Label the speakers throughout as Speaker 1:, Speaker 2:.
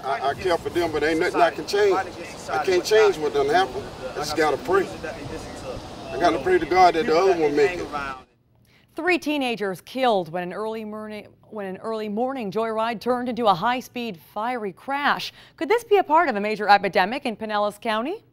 Speaker 1: I care for them, but ain't nothing I can change. I can't change what done happened. I just gotta pray. I gotta pray to God that the other one make it.
Speaker 2: 3 teenagers killed when an early morning joyride turned into a high-speed fiery crash. Could this be a part of a major epidemic in Pinellas County?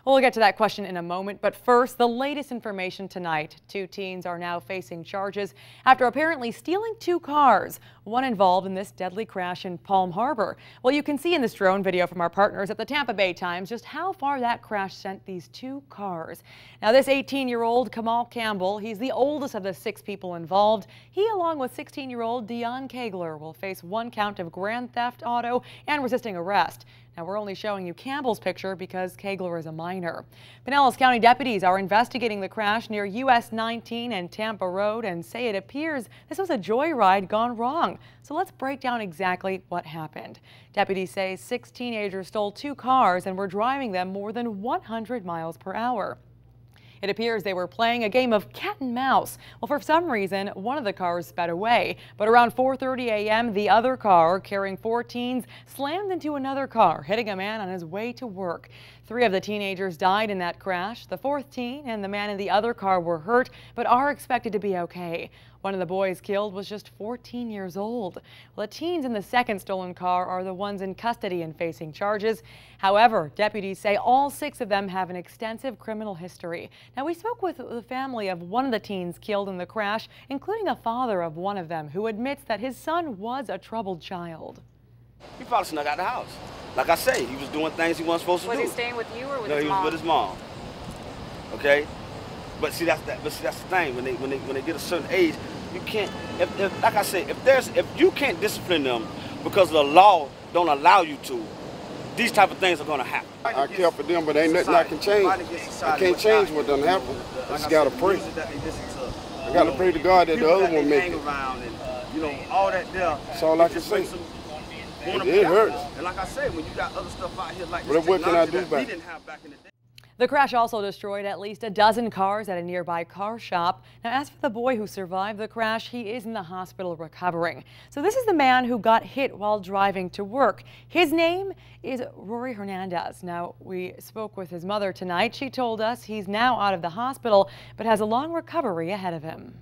Speaker 2: We'll get to that question in a moment, but first, the latest information tonight. 2 teens are now facing charges after apparently stealing 2 cars, one involved in this deadly crash in Palm Harbor. Well, you can see in this drone video from our partners at the Tampa Bay Times just how far that crash sent these 2 cars. Now, this 18-year-old Kamal Campbell, he's the oldest of the 6 people involved. He, along with 16-year-old Dion Kegler, will face 1 count of grand theft auto and resisting arrest. Now, we're only showing you Campbell's picture because Kegler is a minor. Pinellas County deputies are investigating the crash near US 19 and Tampa Road and say it appears this was a joyride gone wrong. So let's break down exactly what happened. Deputies say 6 teenagers stole 2 cars and were driving them more than 100 miles per hour. It appears they were playing a game of cat and mouse. Well, for some reason, one of the cars sped away. But around 4:30 a.m., the other car, carrying 4 teens, slammed into another car, hitting a man on his way to work. 3 of the teenagers died in that crash. The 4th teen and the man in the other car were hurt, but are expected to be okay. One of the boys killed was just 14 years old. Well, the teens in the second stolen car are the ones in custody and facing charges. However, deputies say all 6 of them have an extensive criminal history. Now, we spoke with the family of one of the teens killed in the crash, including a father of one of them who admits that his son was a troubled child.
Speaker 3: He probably snuck out the house. Like I say, he was doing things he wasn't supposed to do.
Speaker 4: Was he staying with you or with his mom?
Speaker 3: No, he was with his mom. Okay, but see that's the thing. When they get a certain age, you can't. If like I say, if you can't discipline them because the law don't allow you to, these type of things are going to happen.
Speaker 1: I care for them, but ain't nothing I can change. I can't change what done happened. I just gotta pray. I gotta pray to God that the other one make it. That's all I can say. It hurts.
Speaker 3: And like I said, when you got other stuff out here like
Speaker 1: this, what can I do about it?
Speaker 2: The crash also destroyed at least a dozen cars at a nearby car shop. Now, as for the boy who survived the crash, he is in the hospital recovering. So this is the man who got hit while driving to work. His name is Rory Hernandez. Now, we spoke with his mother tonight. She told us he's now out of the hospital, but has a long recovery ahead of him.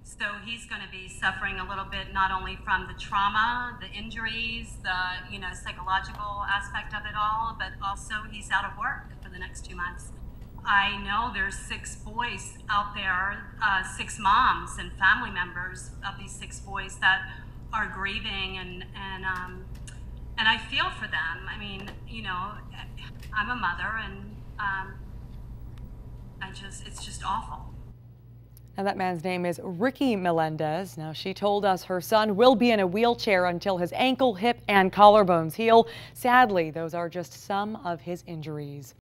Speaker 5: So he's going to be suffering a little bit, not only from the trauma, the injuries, the psychological aspect of it all, but also he's out of work for the next 2 months. I know there's 6 boys out there, 6 moms and family members of these 6 boys that are grieving, and I feel for them. I mean, I'm a mother, and it's just awful.
Speaker 2: Now, that man's name is Ricky Melendez. Now, she told us her son will be in a wheelchair until his ankle, hip, and collarbones heal. Sadly, those are just some of his injuries.